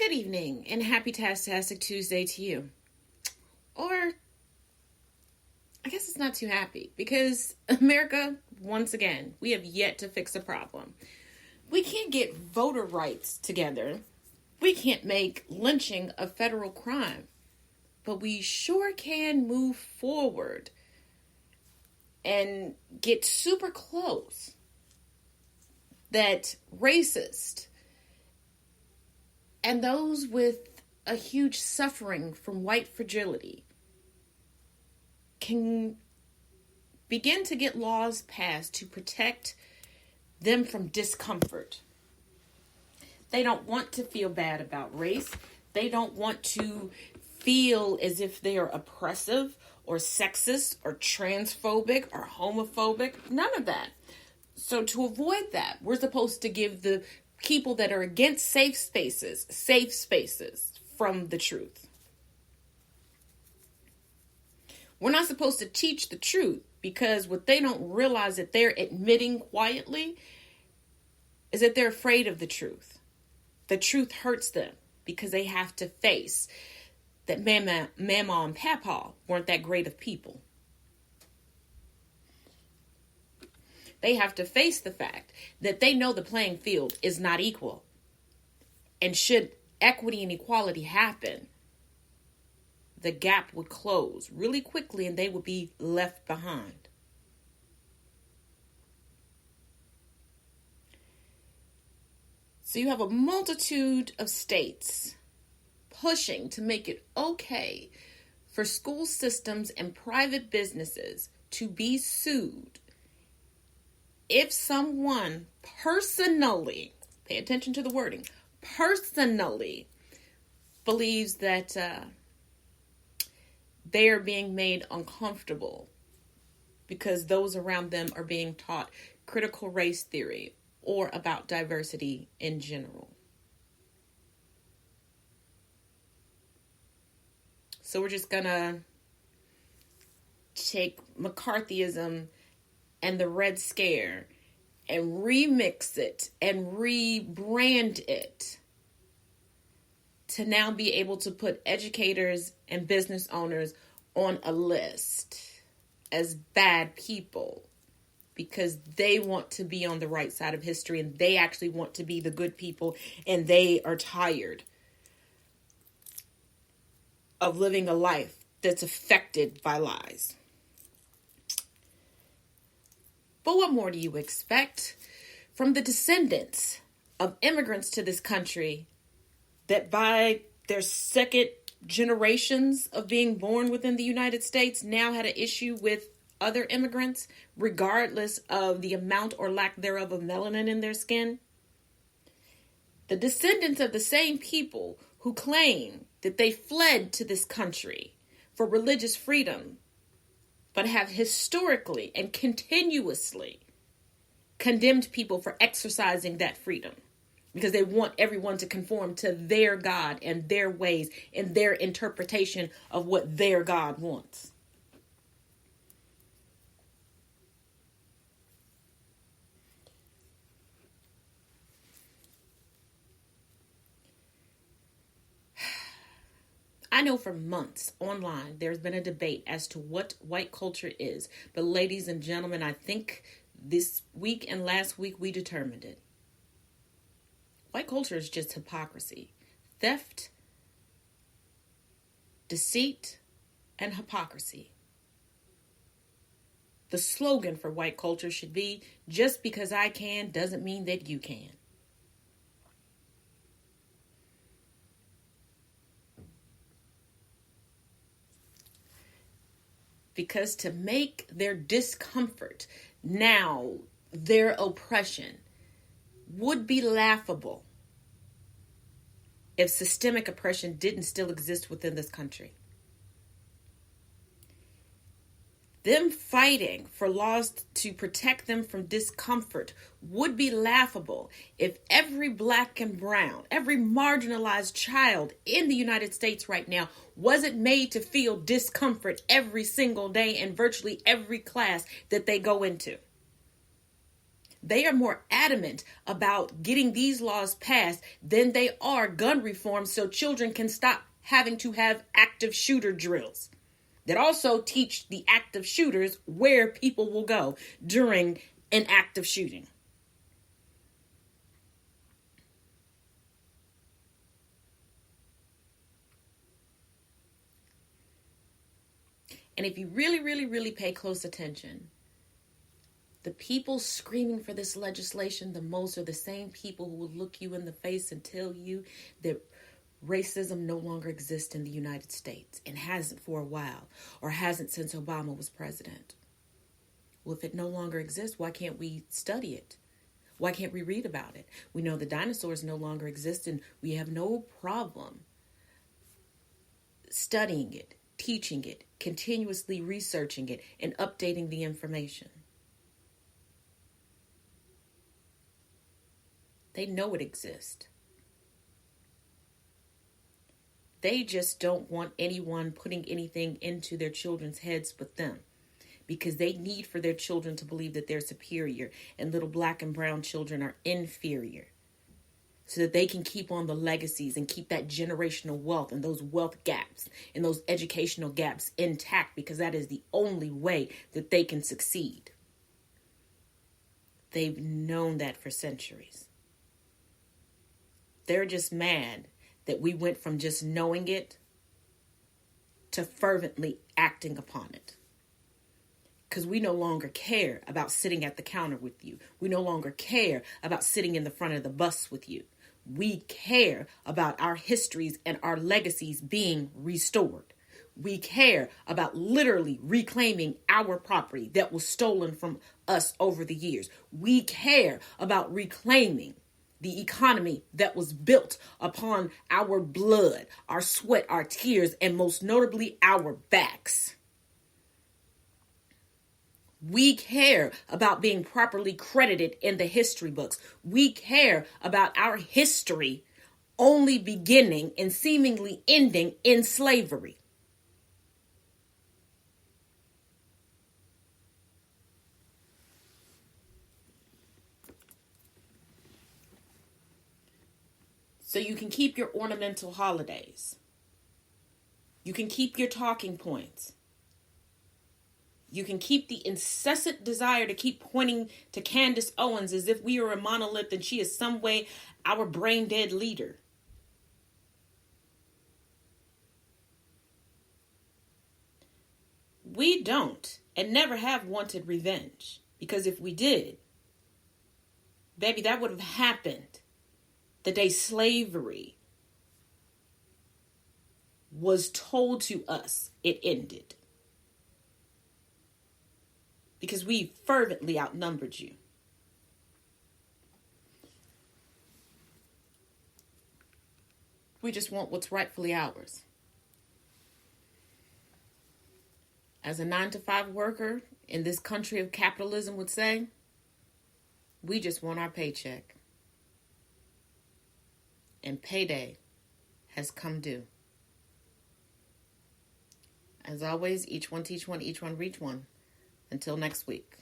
Good evening and happy Tastic Tuesday to you. Or, I guess it's not too happy because America, once again, we have yet to fix a problem. We can't get voter rights together. We can't make lynching a federal crime. But we sure can move forward and get super close that racist and those with a huge suffering from white fragility can begin to get laws passed to protect them from discomfort. They don't want to feel bad about race. They don't want to feel as if they are oppressive or sexist or transphobic or homophobic. None of that. So to avoid that, we're supposed to give the people that are against safe spaces from the truth. We're not supposed to teach the truth because what they don't realize that they're admitting quietly is that they're afraid of the truth. The truth hurts them because they have to face that mama and papa weren't that great of people. They have to face the fact that they know the playing field is not equal. And should equity and equality happen, the gap would close really quickly and they would be left behind. So you have a multitude of states pushing to make it okay for school systems and private businesses to be sued if someone personally, pay attention to the wording, personally believes that they are being made uncomfortable because those around them are being taught critical race theory or about diversity in general. So we're just gonna take McCarthyism and the Red Scare and remix it and rebrand it to now be able to put educators and business owners on a list as bad people because they want to be on the right side of history and they actually want to be the good people and they are tired of living a life that's affected by lies. But what more do you expect from the descendants of immigrants to this country that by their second generations of being born within the United States now had an issue with other immigrants, regardless of the amount or lack thereof of melanin in their skin? The descendants of the same people who claim that they fled to this country for religious freedom, but have historically and continuously condemned people for exercising that freedom because they want everyone to conform to their God and their ways and their interpretation of what their God wants. I know for months online there's been a debate as to what white culture is. But ladies and gentlemen, I think this week and last week we determined it. White culture is just hypocrisy, theft, deceit, and hypocrisy. The slogan for white culture should be, just because I can doesn't mean that you can. Because to make their discomfort now their oppression would be laughable if systemic oppression didn't still exist within this country. Them fighting for laws to protect them from discomfort would be laughable if every black and brown, every marginalized child in the United States right now wasn't made to feel discomfort every single day in virtually every class that they go into. They are more adamant about getting these laws passed than they are gun reform so children can stop having to have active shooter drills that also teach the active shooters where people will go during an active shooting. And if you really, really, really pay close attention, the people screaming for this legislation the most are the same people who will look you in the face and tell you that racism no longer exists in the United States and hasn't for a while, or hasn't since Obama was president. Well, if it no longer exists, why can't we study it? Why can't we read about it? We know the dinosaurs no longer exist, and we have no problem studying it, teaching it, continuously researching it, and updating the information. They know it exists. They just don't want anyone putting anything into their children's heads but them, because they need for their children to believe that they're superior and little black and brown children are inferior, so that they can keep on the legacies and keep that generational wealth and those wealth gaps and those educational gaps intact, because that is the only way that they can succeed. They've known that for centuries. They're just mad that we went from just knowing it to fervently acting upon it. Because we no longer care about sitting at the counter with you. We no longer care about sitting in the front of the bus with you. We care about our histories and our legacies being restored. We care about literally reclaiming our property that was stolen from us over the years. We care about reclaiming the economy that was built upon our blood, our sweat, our tears, and most notably our backs. We care about being properly credited in the history books. We care about our history only beginning and seemingly ending in slavery. So you can keep your ornamental holidays. You can keep your talking points. You can keep the incessant desire to keep pointing to Candace Owens as if we are a monolith and she is some way our brain dead leader. We don't and never have wanted revenge, because if we did, baby, that would have happened the day slavery was told to us it ended. Because we fervently outnumbered you. We just want what's rightfully ours. As a 9-to-5 worker in this country of capitalism would say, we just want our paycheck. And payday has come due. As always, each one teach one, each one reach one. Until next week.